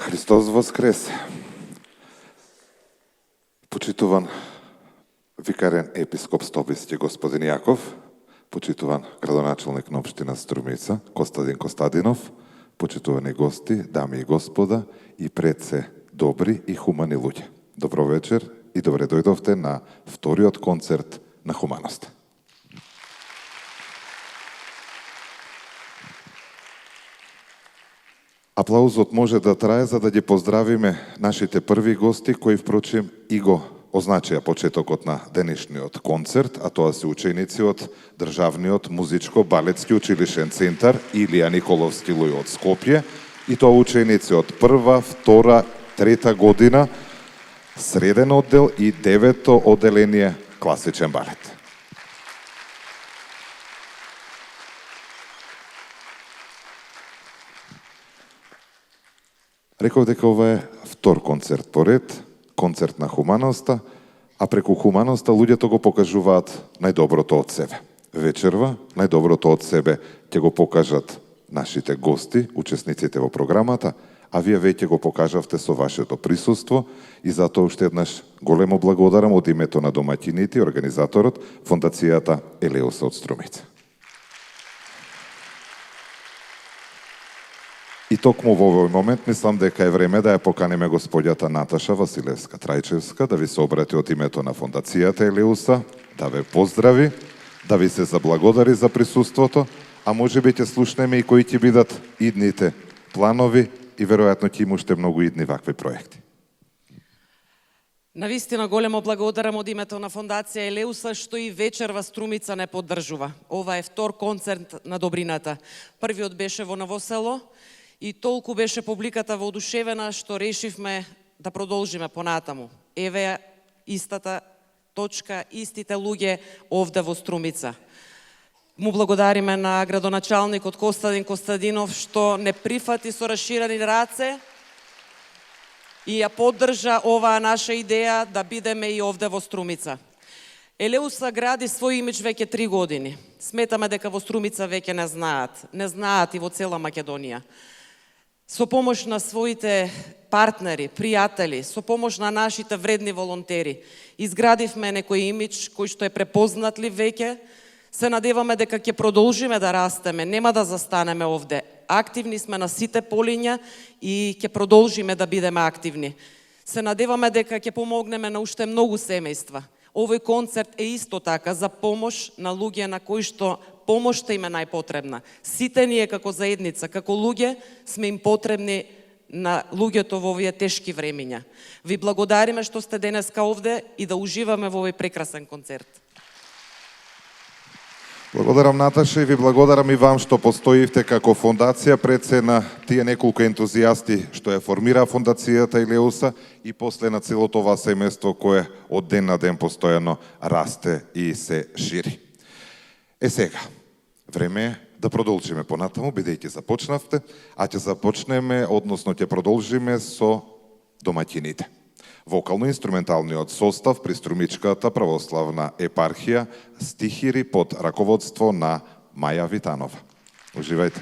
Христос воскрес! Почитуван викарен епископ Стописти господин Јаков, почитуван градоначалник на општина Струмица Костадин Костадинов, почитувани гости, дами и господа и пред се добри и хумани луѓе. Добро вечер и добре дојдовте на вториот концерт на хуманоста. Аплаузот може да трае за да ги поздравиме нашите први гости, кои впрочем и го означија почетокот на денешниот концерт, а тоа се ученици од Државниот музичко-балетски училишен центар Илија Николовски Луј од Скопје, и тоа ученици од прва, втора, трета година, среден оддел и девето одделение класичен балет. Реков дека ова е втор концерт поред, концерт на хуманоста, а преку хуманоста луѓето го покажуваат најдоброто од себе. Вечерва најдоброто од себе ќе го покажат нашите гости, учесниците во програмата, а вие веќе го покажавте со вашето присуство и затоа уште еднаш големо благодарам од името на домаќините и организаторот Фондацијата Елеуса од Струмица. И токму во овој момент мислам дека е време да ја поканиме господјата Наташа Василевска-Трајчевска да ви се обрати од името на Фондацијата Елеуса, да ве поздрави, да ви се заблагодари за присуството, а можеби ќе слушнеме и кои ќе бидат идните планови и веројатно ќе има уште многу идни вакви проекти. Навистина големо благодарам од името на Фондација Елеуса што и вечерва Струмица не поддржува. Ова е втор концерт на добрината. Првиот беше во Новосело и толку беше публиката воодушевена што решивме да продолжиме понатаму. Еве истата точка, истите луѓе овде во Струмица. Му благодариме на градоначалникот Костадин Костадинов што не прифати со расширени раце и ја поддржа оваа наша идеја да бидеме и овде во Струмица. Елеуса гради свој имидж веќе 3 години. Сметаме дека во Струмица веќе не знаат и во цела Македонија. Со помош на своите партнери, пријатели, со помош на нашите вредни волонтери, изградивме некој имидж кој што е препознатлив веќе. Се надеваме дека ќе продолжиме да растеме, нема да застанеме овде. Активни сме на сите полиња и ќе продолжиме да бидеме активни. Се надеваме дека ќе помогнеме на уште многу семејства. Овој концерт е исто така за помош на луѓе на кои што помошта им е најпотребна. Сите ние како заедница, како луѓе, сме им потребни на луѓето во овие тешки времиња. Ви благодариме што сте денеска овде и да уживаме во овој прекрасен концерт. Благодарам, Наташа, и ви благодарам и вам што постоивте како фондација пред се на тие неколку ентузијасти што ја формира Фондацијата Елеуса и после на целото ова семејство кое од ден на ден постојано расте и се шири. Сега, време е да продолжиме понатаму, бидејќи започнавте, а ќе започнеме, односно ќе продолжиме со домаќините. Вокално-инструменталниот состав при Струмичката православна епархија стихири под раководство на Маја Витанова. Уживајте.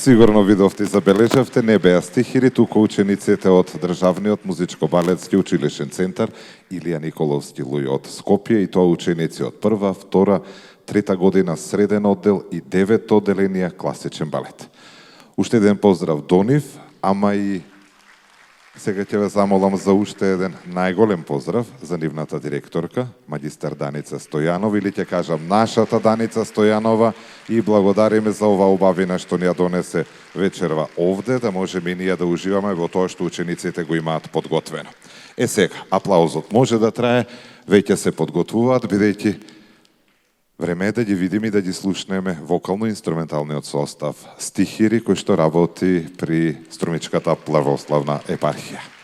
Сигурно видовте и забележавте, не беа стихири, туку учениците од Државниот музичко-балетски училишен центар Илија Николовски Луј од Скопје, и тоа ученици од прва, втора, трета година среден оддел и 9 одделенија класичен балет. Уште еден поздрав до нив, ама и сега ќе ве замолам за уште еден најголем поздрав за нивната директорка, магистар Даница Стојанова, или ќе кажам нашата Даница Стојанова, и благодариме за ова убавина што ни ја донесе вечерва овде, да можеме и ние да уживаме во тоа што учениците го имаат подготвено. Сега, аплаузот може да трае, веќе се подготвуваат, бидејќи време е да ги видиме и да ги слушнеме вокално-инструменталниот состав стихири кој што работи при Струмичката православна епархија.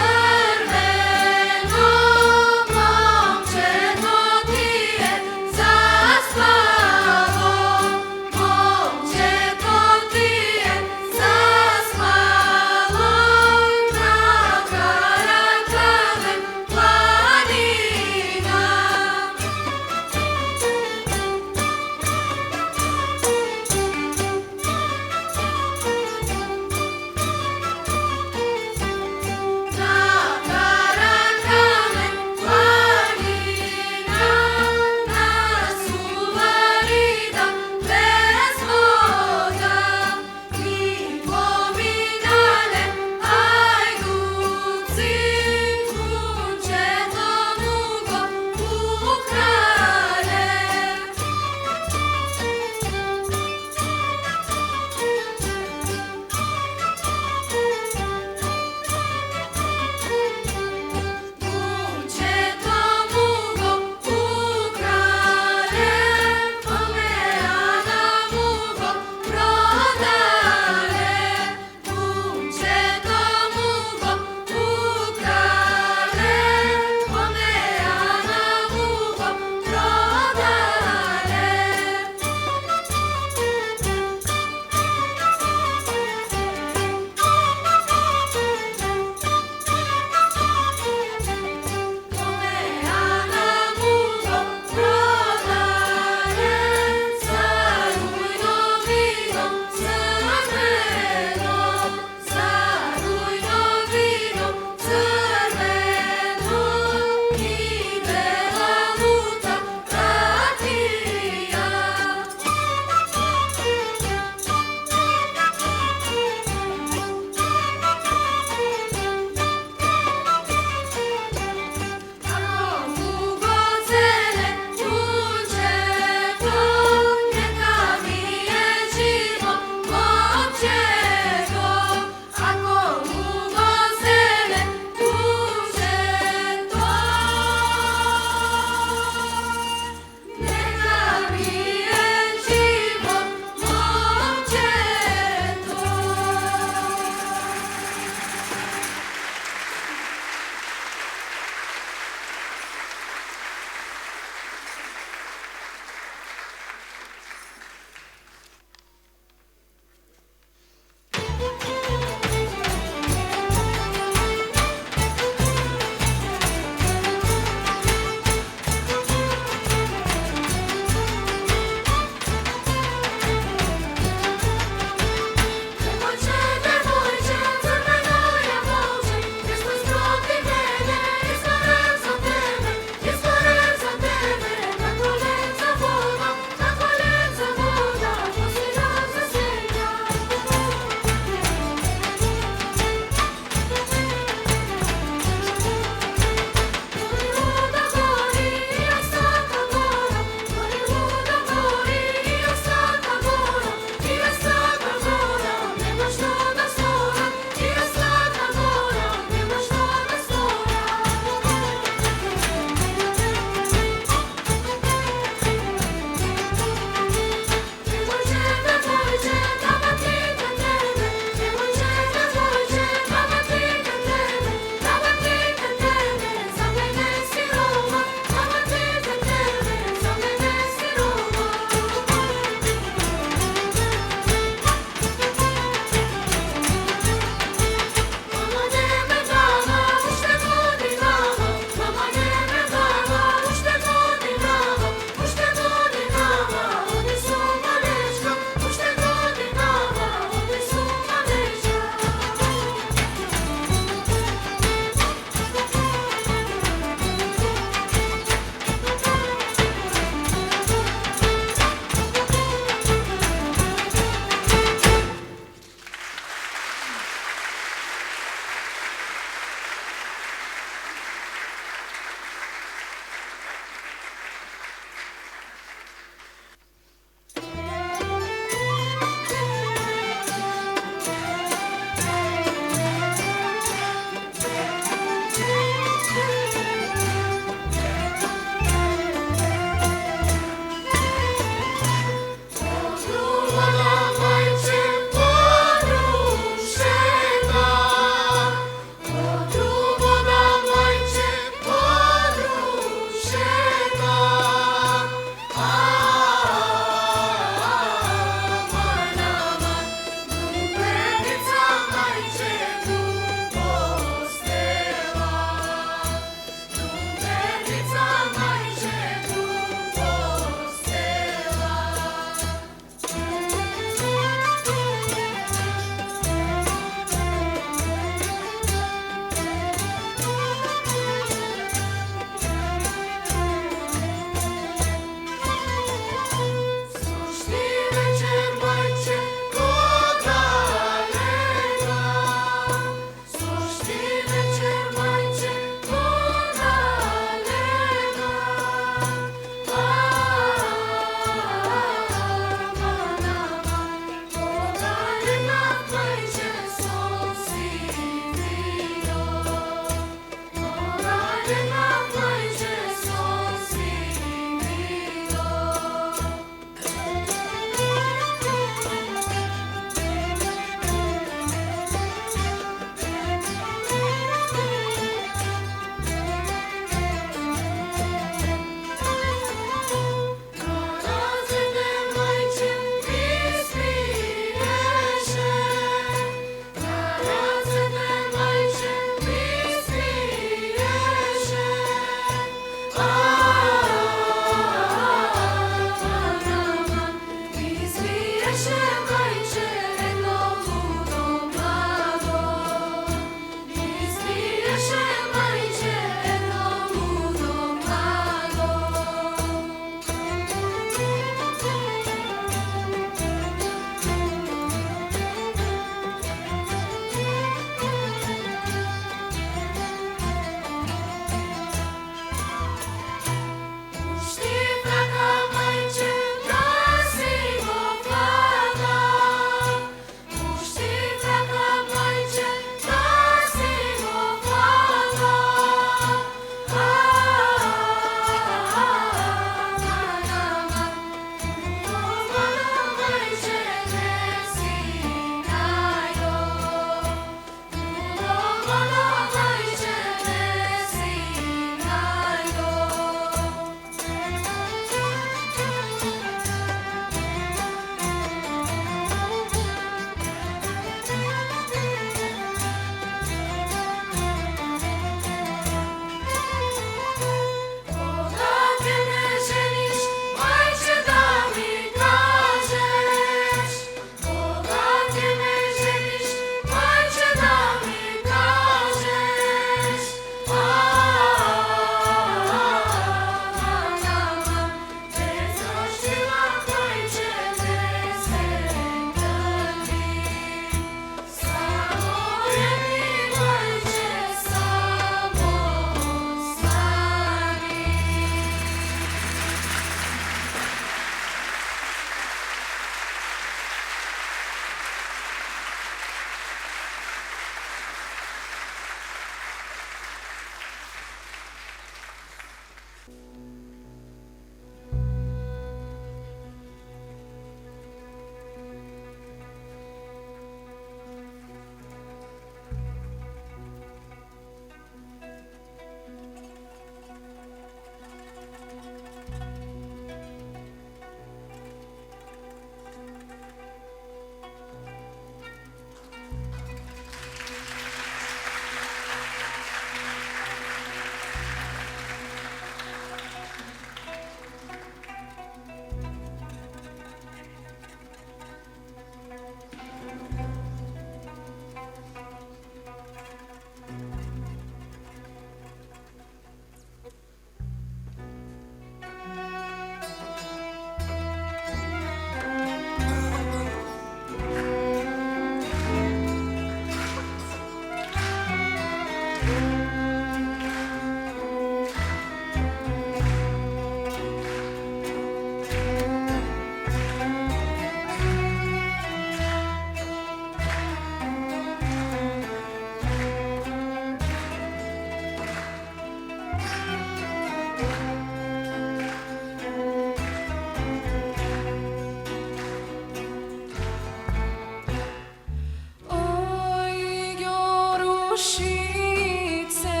dušice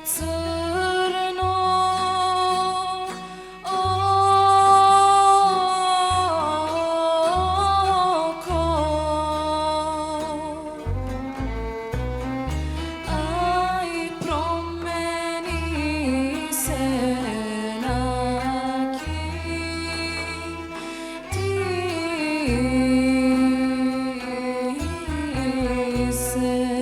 crno oko, aj promeni se naki ti se.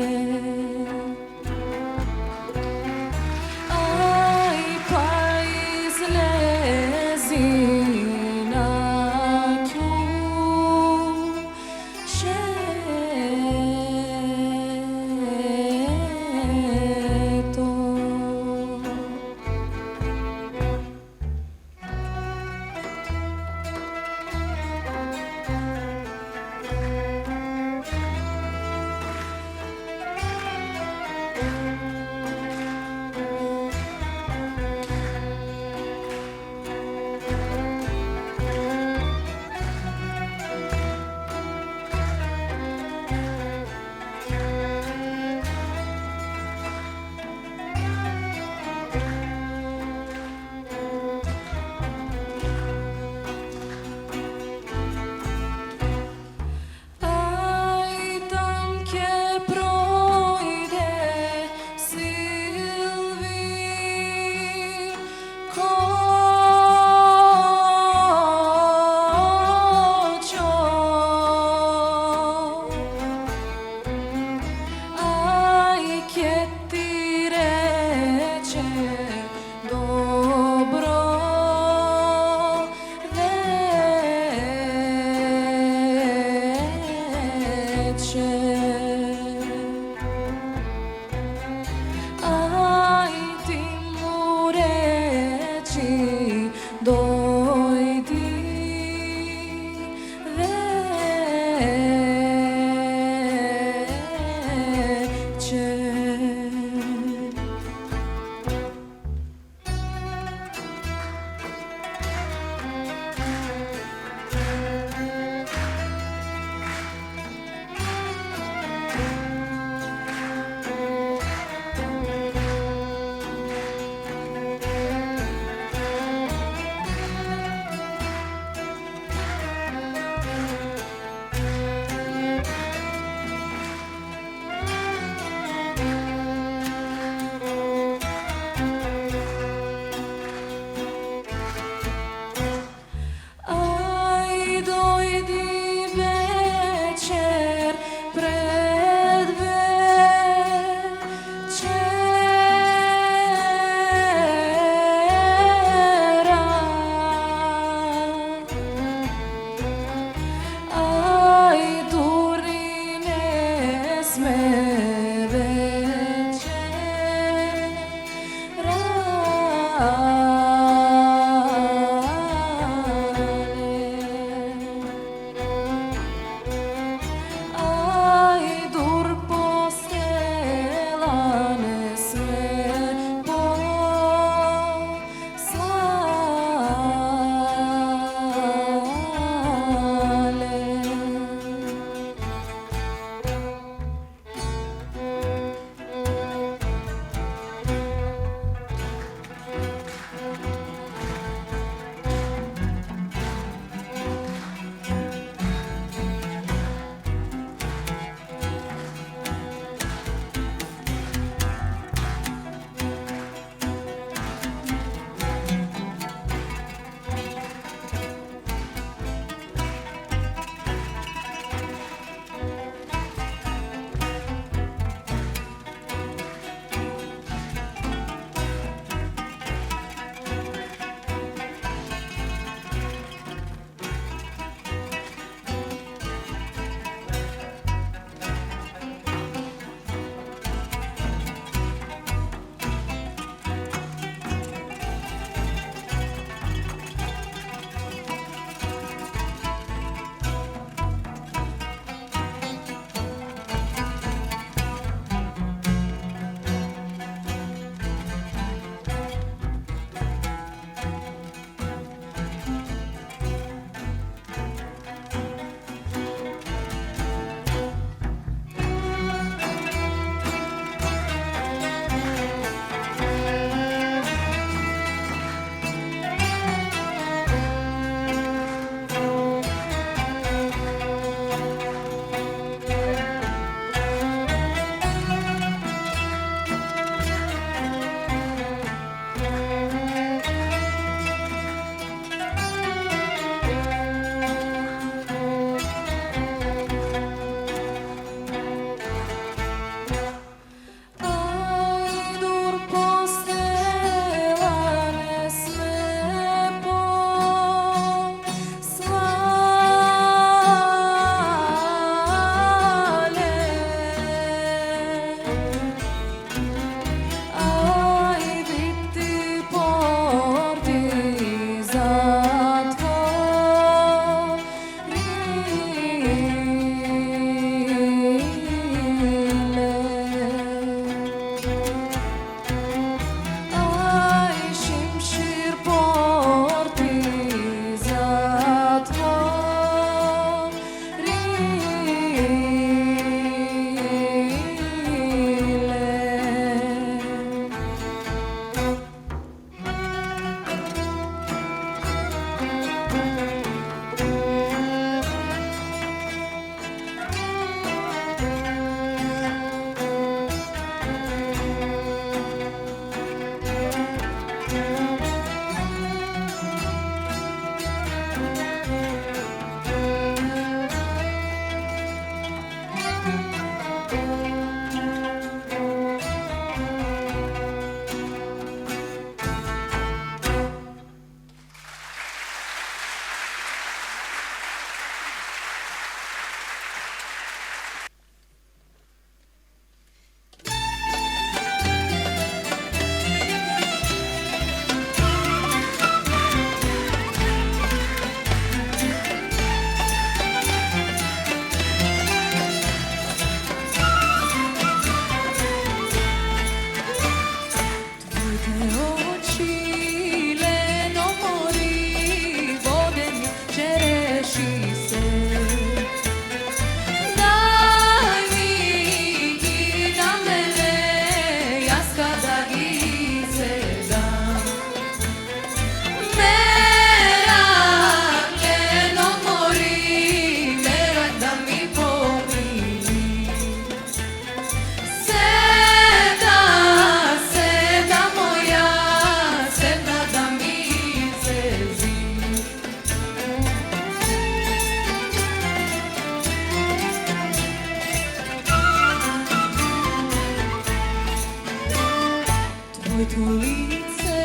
Твоето лице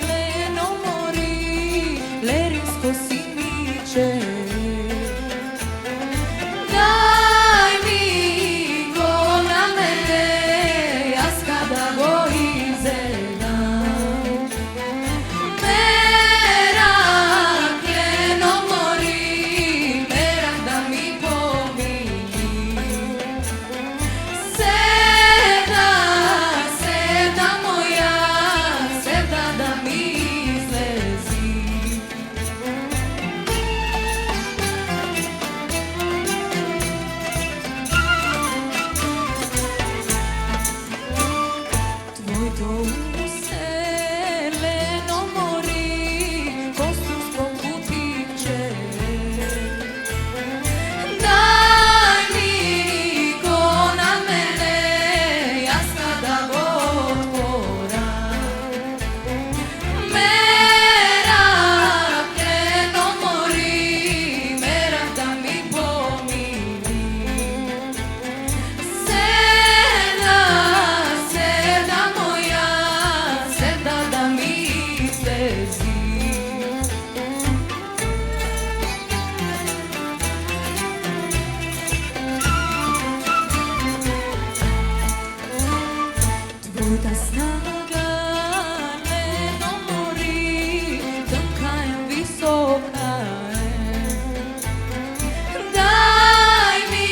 лено мори, леринско синиче. Дай ми го на мене, аз kada го изедам. Мерак лено мори, мерак да ми помили. Sevda moja, sevda da mi izlezi. Твоето усе лено мори, костурско кутиче. Дай ми го на мене, аз kada го otvoram. Мерак лено мори, мерак да ми помили. Sevda moja, sevda da mi izlezi. Твоята снага лено мори, тънка е, висока е. Дай ми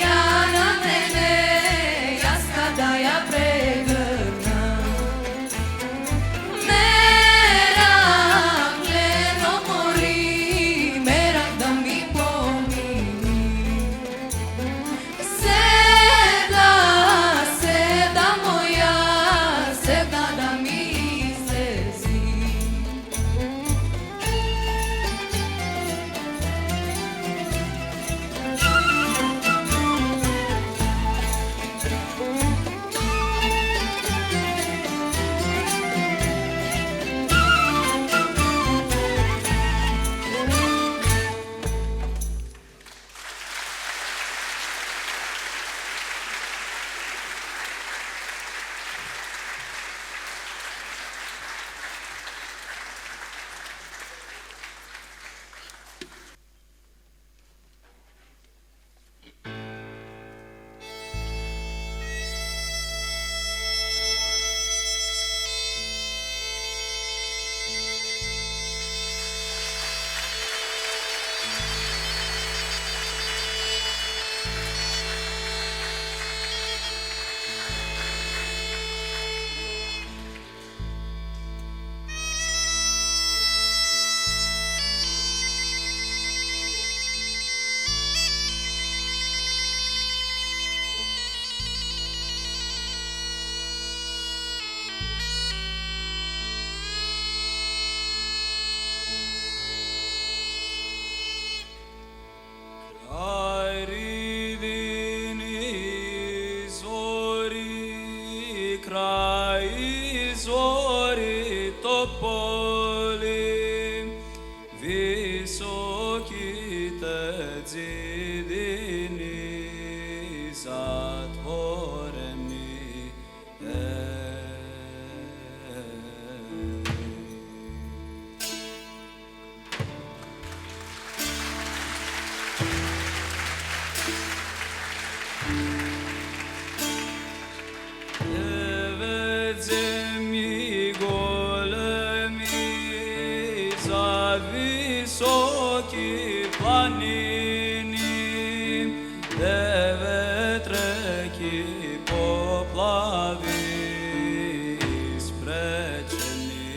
я на мене, аз kada я прегърна. Мерак лено мори, мерак да ми помили. Sevda moja, sevda da mi izlezi. Kraj izvori topoli, visoki te zidini zatvoreni. Земли големи, за високи планини, девет реки поплави спречени.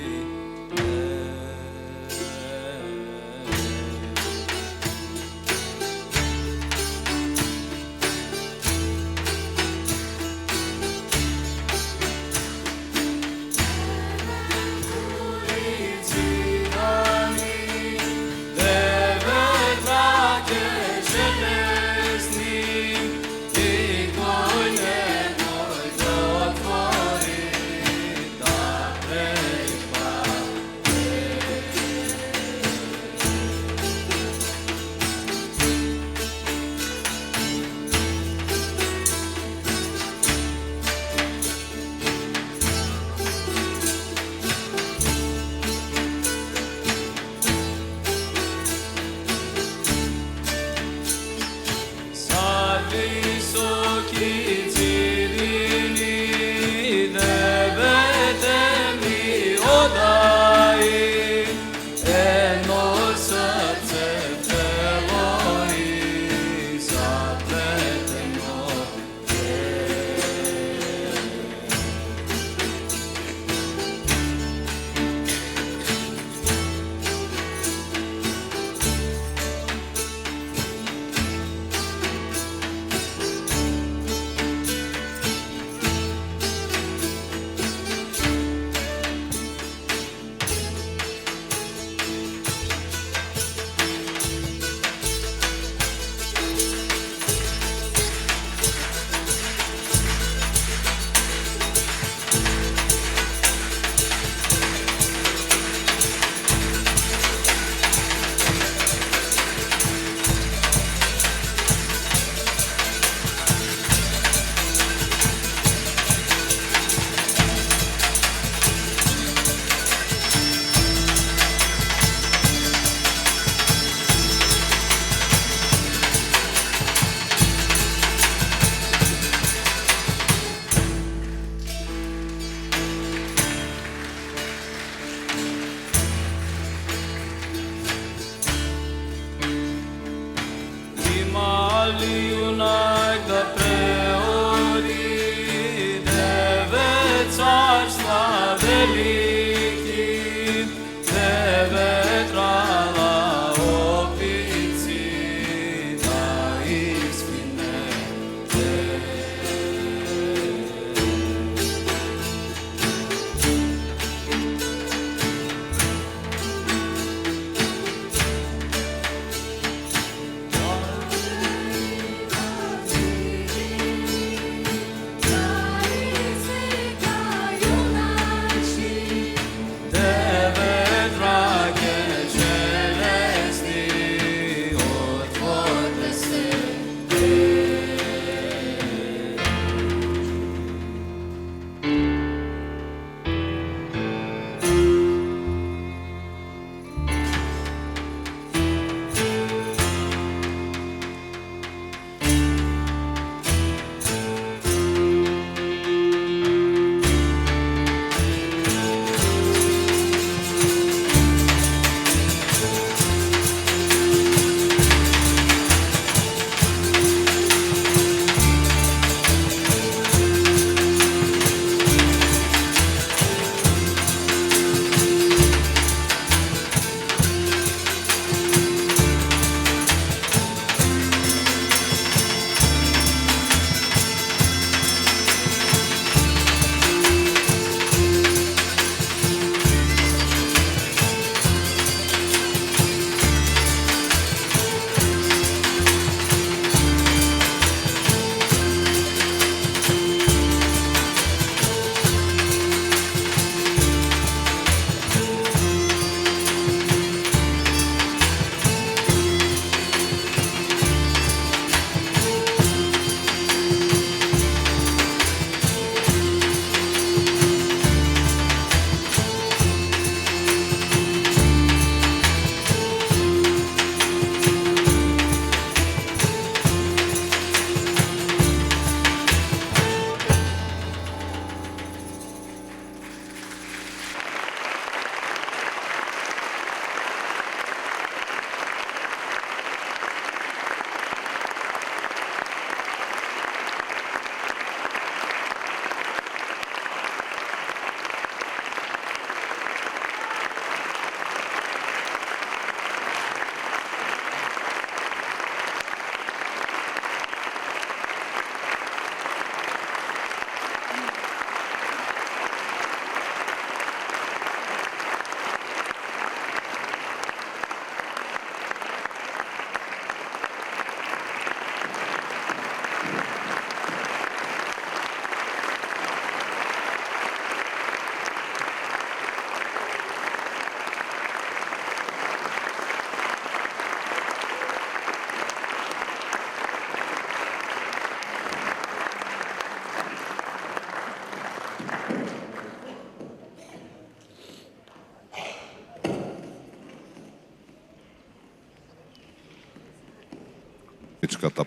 Српската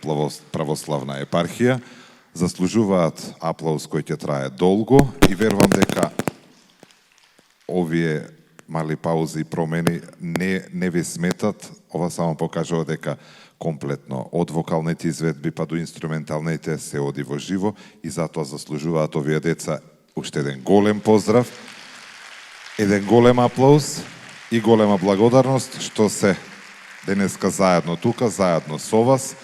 православна епархија. Заслужуваат аплауз кој ќе трае долго и верувам дека овие мали паузи и промени не ви сметат. Ова само покажува дека комплетно од вокалните изведби па до инструменталните се оди во живо и затоа заслужуваат овие деца уште еден голем поздрав, еден голем аплауз и голема благодарност што се денеска заедно тука, заедно со вас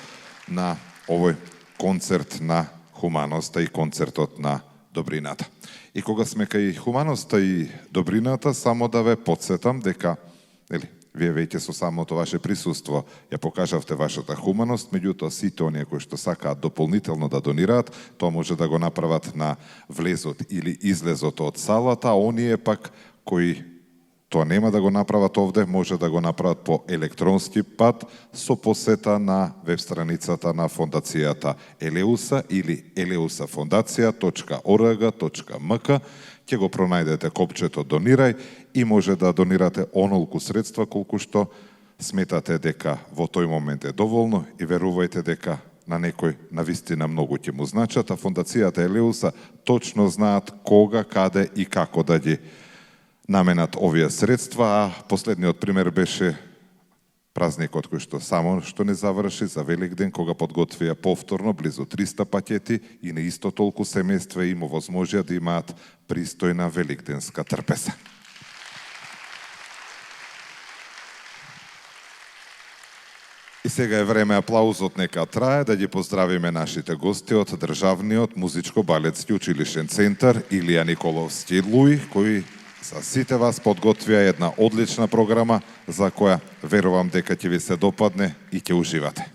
на овој концерт на хуманоста и концертот на добрината. И кога сме кај хуманоста и добрината, само да ве подсетам дека, вие веќе со самото ваше присуство ја покажавте вашата хуманост, меѓутоа сите оние кои што сакаат дополнително да донираат, тоа може да го направат на влезот или излезот од салата, а оние пак кои тоа нема да го направат овде, може да го направат по електронски пат со посета на веб страницата на фондацијата Елеуса или eleusafondација.org.mk. Ќе го пронајдете копчето Донирај и може да донирате онолку средства колку што сметате дека во тој момент е доволно и верувајте дека на некој навистина многу ќе му значат, а фондацијата Елеуса точно знаат кога, каде и како да ги наменат овие средства, а последниот пример беше празникот кој што само што не заврши за Великден, кога подготвија повторно близу 300 пакети и на исто толку семејства има возможија да имаат пристојна великденска трпеза. И сега е време аплаузот нека трае, да ги поздравиме нашите гости од Државниот музичко-балетски училишен центар Илија Николовски Луи, кои за сите вас подготвија една одлична програма за која верувам дека ќе ви се допадне и ќе уживате.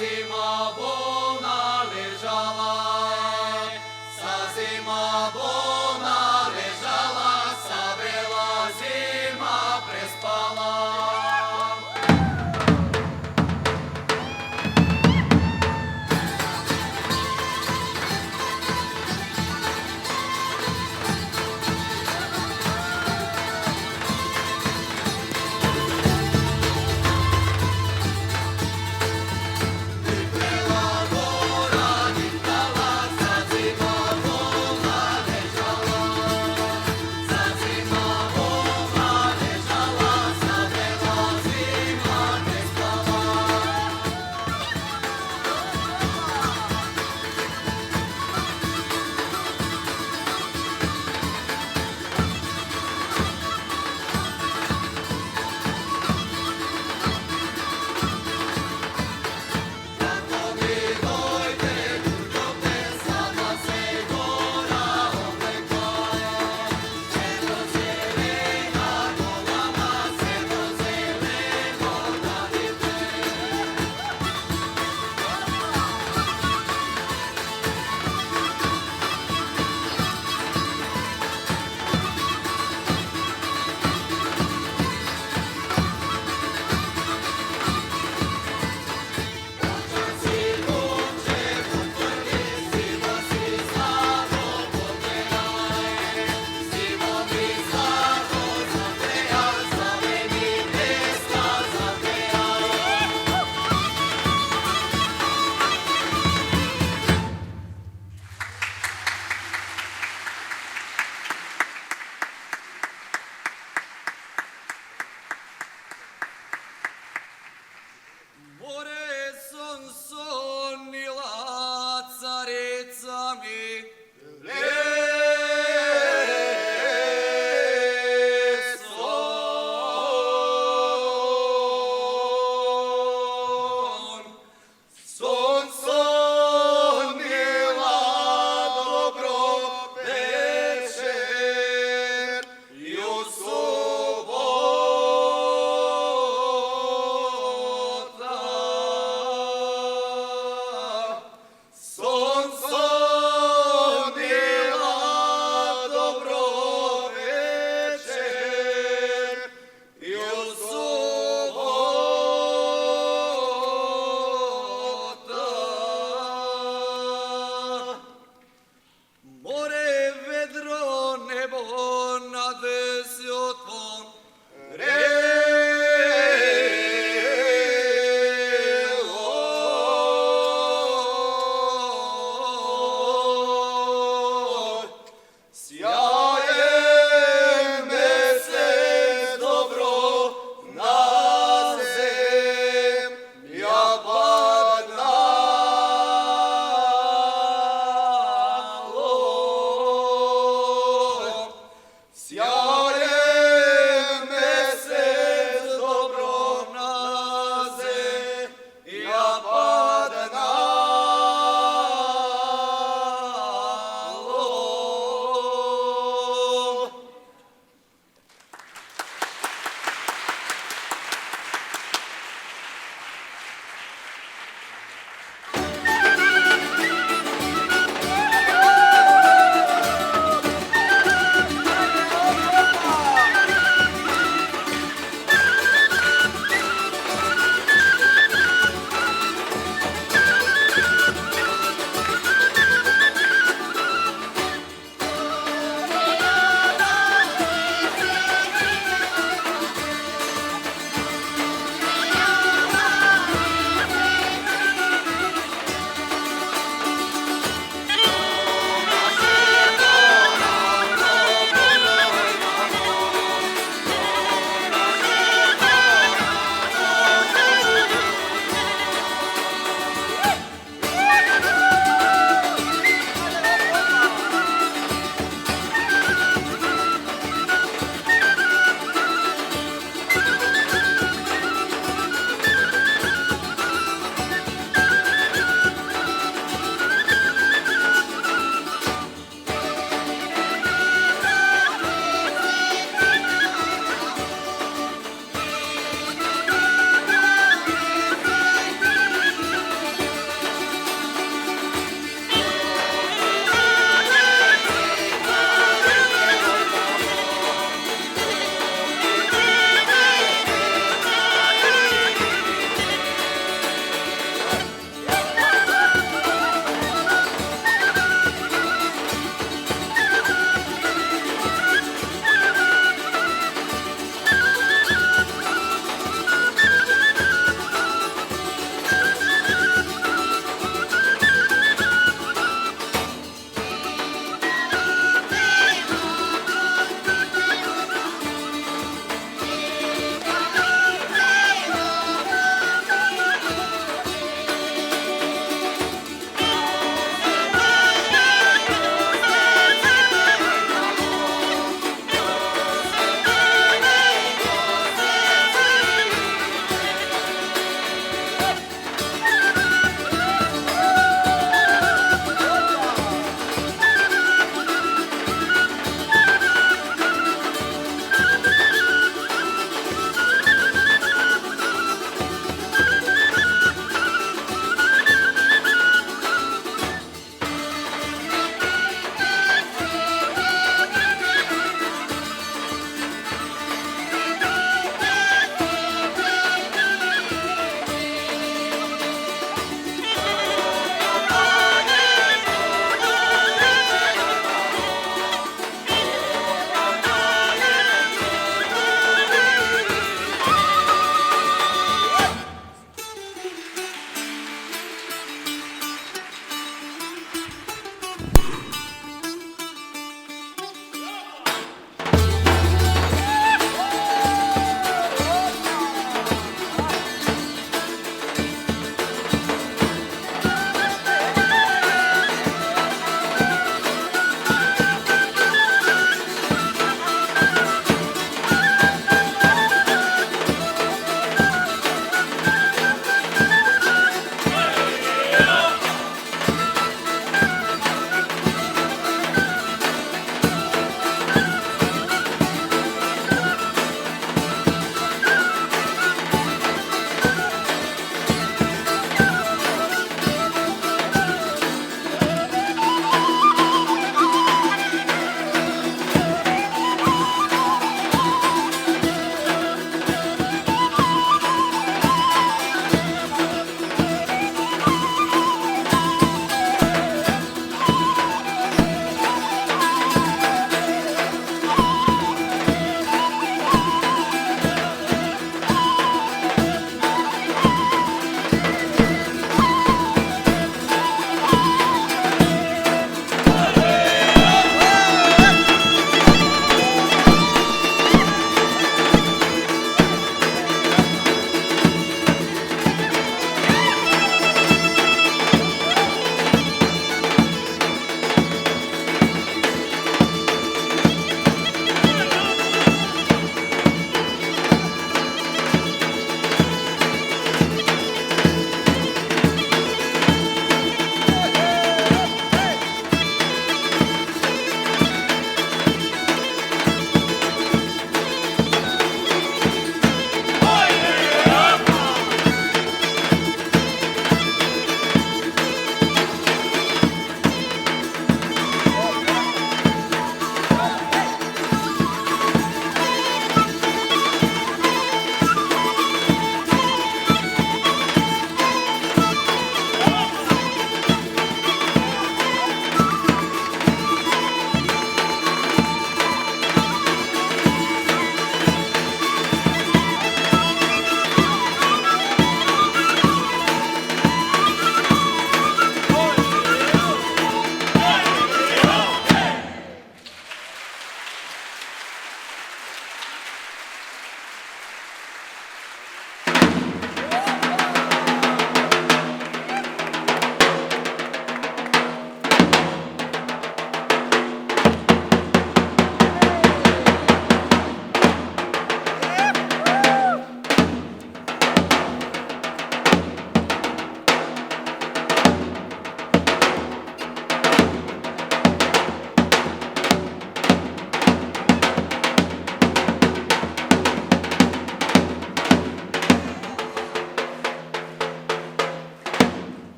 zima bona ležala, sa zima bona ležala, sa bela zima prespala. More son sonila carica mi, son sonila dobro večer i u subota.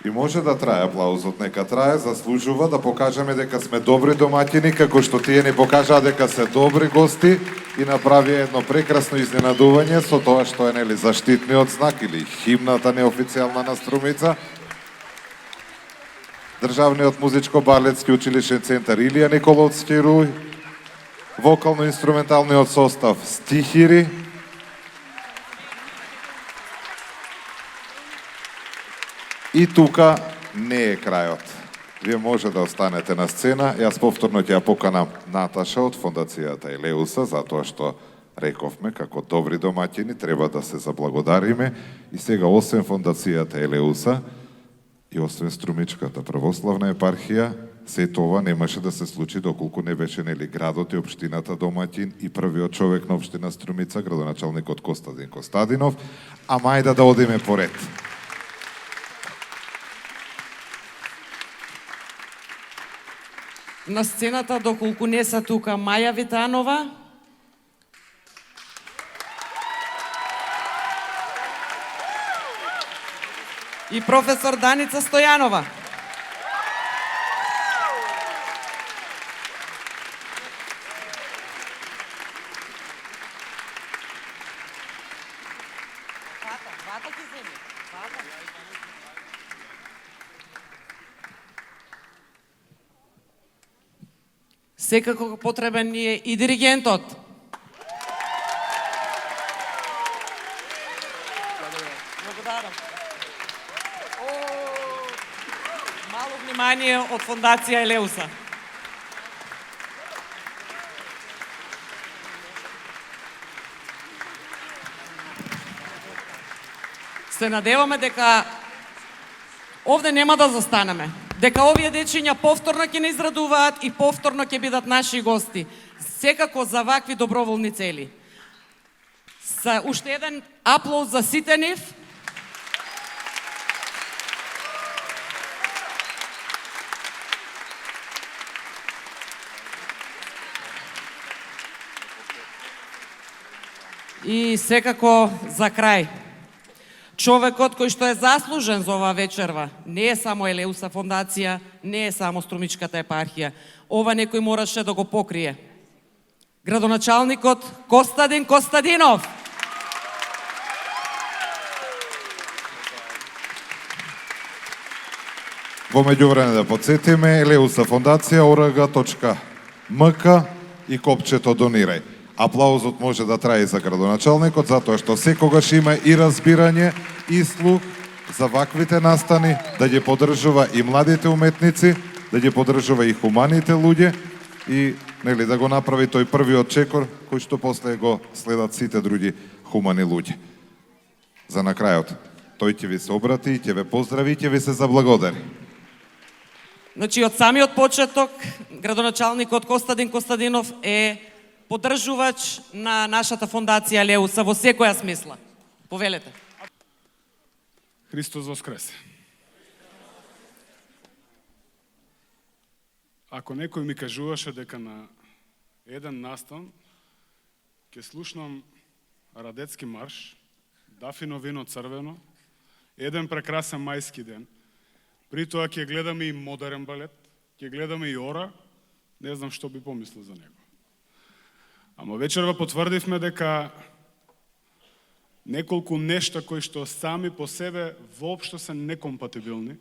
И може да трае аплаузот, нека трае, заслужува да покажеме дека сме добри домаќини, како што тие ни покажаа дека се добри гости и направија едно прекрасно изненадување со тоа што е нели заштитниот знак или химната неофицијална на Струмица. Државниот музичко-балетски училишен центар Илија Николовски Руј, вокално-инструменталниот состав Стихири, и тука не е крајот. Вие може да останете на сцена. Јас повторно ќе ја поканам Наташа од фондацијата Елеуса, затоа што рековме како добри домаќини треба да се заблагодариме. И сега освен фондацијата Елеуса и освен Струмичката православна епархија, сето ова немаше да се случи доколку не беше нели градот и општината домаќин и првиот човек на општина Струмица, градоначалникот Костадин Костадинов. Ама ајде да одиме поред. На сцената, доколку не са тука, Маја Витанова, и професор Даница Стојанова. Секако потребен ни е и диригентот. Благодарам. Мало внимание од фондација Елеуса. Се надеваме дека овде нема да застанеме. Дека овие дечиња повторно ќе не израдуваат и повторно ќе бидат наши гости. Секако за вакви доброволни цели. Са уште еден аплауз за сите нив. И секако за крај. Човекот кој што е заслужен за оваа вечерва не е само Елеуса фондација, не е само Струмичката епархија. Ова некој мораше да го покрие. Градоначалникот Костадин Костадинов. Во меѓувреме да подсетиме, Елеуса фондација org.mk и копчето донирај. Аплаузот може да трае за градоначалникот, затоа што секогаш има и разбирање и слух за ваквите настани, да ги поддржува и младите уметници, да ги поддржува и хуманите луѓе и нели да го направи тој првиот чекор кој што после го следат сите други хумани луѓе. За на крајот, тој ќе ви се обрати и ќе ве поздрави и ќе ви се заблагодари. Значи, од самиот почеток, градоначалникот Костадин Костадинов е поддржувач на нашата фондација Елеуса во секоја смисла. Повелете. Христос воскресе. Ако некој ми кажуваше дека на еден настан ќе слушнам Радецки марш, Дафино вино црвено, еден прекрасен мајски ден, при тоа ќе гледаме и модерен балет, ќе гледаме и ора, не знам што би помислил за него. Ама вечерва потврдивме дека неколку нешта кои што сами по себе воопшто се некомпатибилни,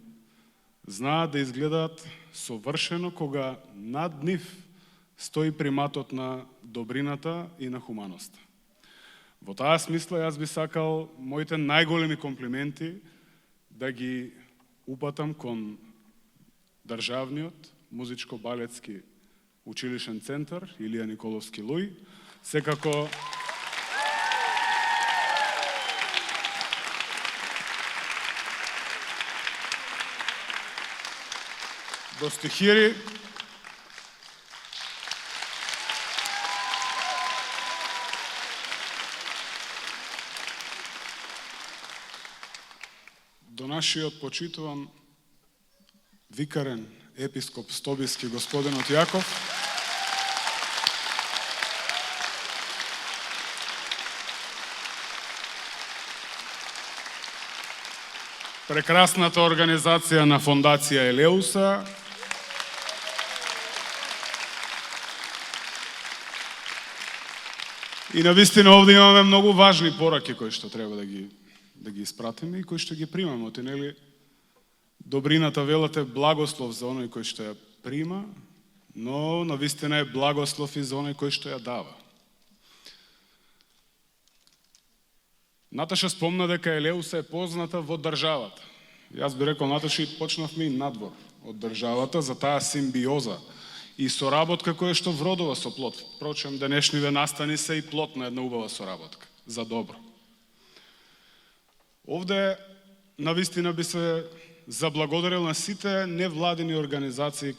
знаат да изгледаат совршено кога над нив стои приматот на добрината и на хуманоста. Во таа смисла јас би сакал моите најголеми комплименти да ги упатам кон Државниот музичко-балетски училишен центар Илија Николовски Луј, секако до Стихири, до нашиот почитуван викарен епископ Стобиски господинот Јаков, прекрасната организација на Фондација Елеуса. И навистина овде имаме многу важни пораки кои што треба да ги испратиме и кои што ги примаме. Нели, добрината велате благослов за оној кој што ја прима, но навистина е благослов и за оној кој што ја дава. Наташа спомна дека Елеуса е позната во државата. Јас би рекол, Наташи, почнавме и надвор од државата за таа симбиоза и соработка која што вродува со плод. Впрочем, денешниве настани се и плод на една убава соработка, за добро. Овде, навистина, би се заблагодарил на сите невладини организации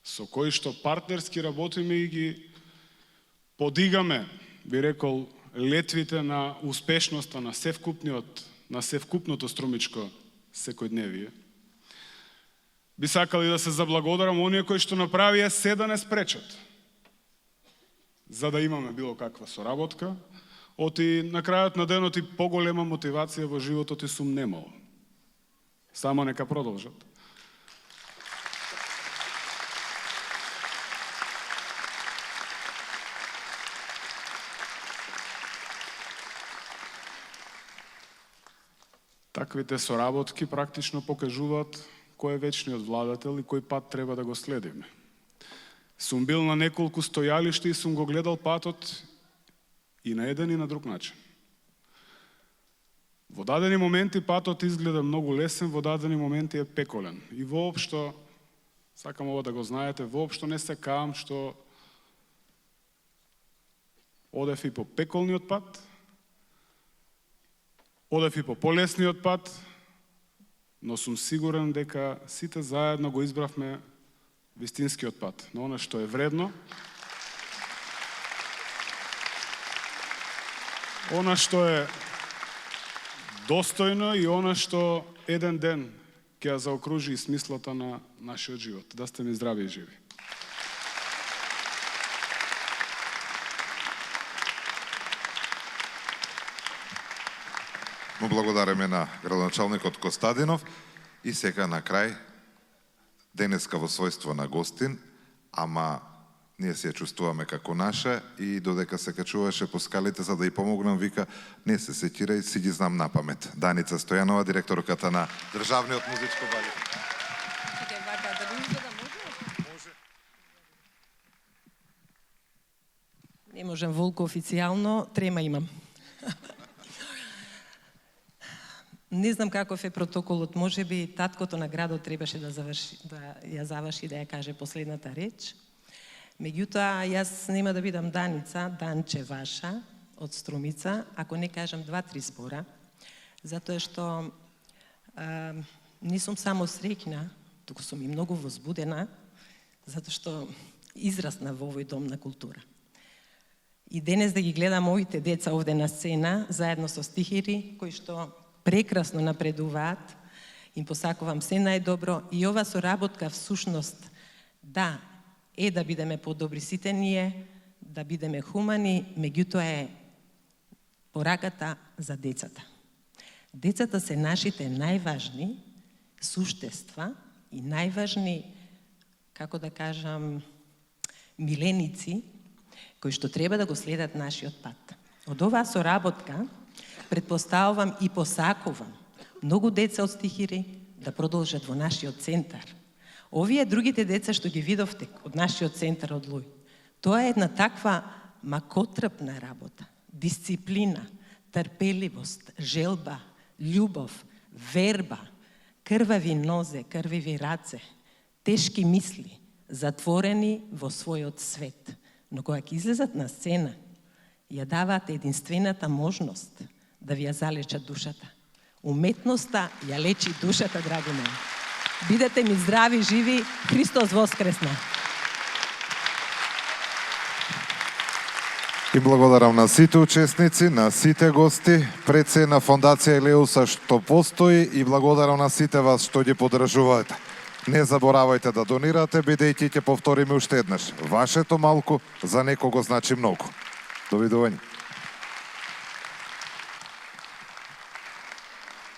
со кои што партнерски работиме и ги подигаме, би рекол, летвите на успешноста на севкупното струмичко секојдневие. Би сакали да се заблагодарам оние кои што направија се да не спречат, за да имаме било каква соработка, оти на крајот на денот и поголема мотивација во животот и сум немало. Само нека продолжат. Таквите соработки практично покажуваат кој е вечниот владател и кој пат треба да го следиме. Сум бил на неколку стојалишта и сум го гледал патот и на еден и на друг начин. Во дадени моменти патот изгледа многу лесен, во дадени моменти е пеколен. И воопшто, сакам ова да го знаете, воопшто не се каам што одев и по пеколниот пат, одев и по полесниот пат, но сум сигурен дека сите заедно го избравме вистинскиот пат, на она што е вредно, она што е достојно и она што еден ден ќе ја заокружи и смислата на нашиот живот. Да сте ми здрави и живи. Му благодариме на градоначалникот Костадинов и сега на крај, денеска во својство на гостин, ама ние се ја чувствуваме како наша и додека се качуваше по скалите за да ја помогнам, вика, не се сеќирај, си ги знам на памет. Даница Стојанова, директорката на Државниот музичко балет. Не можем, Волко, официјално, трема имам. Не знам каков е протоколот, може би таткото на градот требаше да ја заврши да ја каже последната реч. Меѓутоа, јас нема да бидам Даница, Данче ваша, од Струмица, ако не кажам 2-3 збора, затоа што не сум само среќна, туку сум и многу возбудена, затоа што израсна во овој дом на култура. И денес да ги гледам овите деца овде на сцена, заедно со стихири, кои што прекрасно напредуваат, им посакувам се најдобро и ова соработка всушност да е да бидеме подобри сите ние, да бидеме хумани, меѓутоа е пораката за децата. Децата се нашите најважни суштества и најважни, како да кажам, миленици, кои што треба да го следат нашиот пат. Од оваа соработка предпоставувам и посакувам многу деца од стихири да продолжат во нашиот центар. Овие другите деца што ги видовте од нашиот центар од Луј, тоа е една таква макотрпна работа, дисциплина, трпеливост, желба, љубов, верба, крвави нозе, крвави раце, тешки мисли, затворени во својот свет. Но кога ќе излезат на сцена, ја даваат единствената можност да ви ја залечат душата. Уметноста ја лечи душата, драги мои. Бидете ми здрави, живи, Христос воскресна! И благодарам на сите учесници, на сите гости, пред се на Фондација Елеуса што постои и благодарам на сите вас што ги поддржувате. Не заборавајте да донирате, бидејќи ќе повториме уште еднаш. Вашето малку за некого значи многу. Довидување.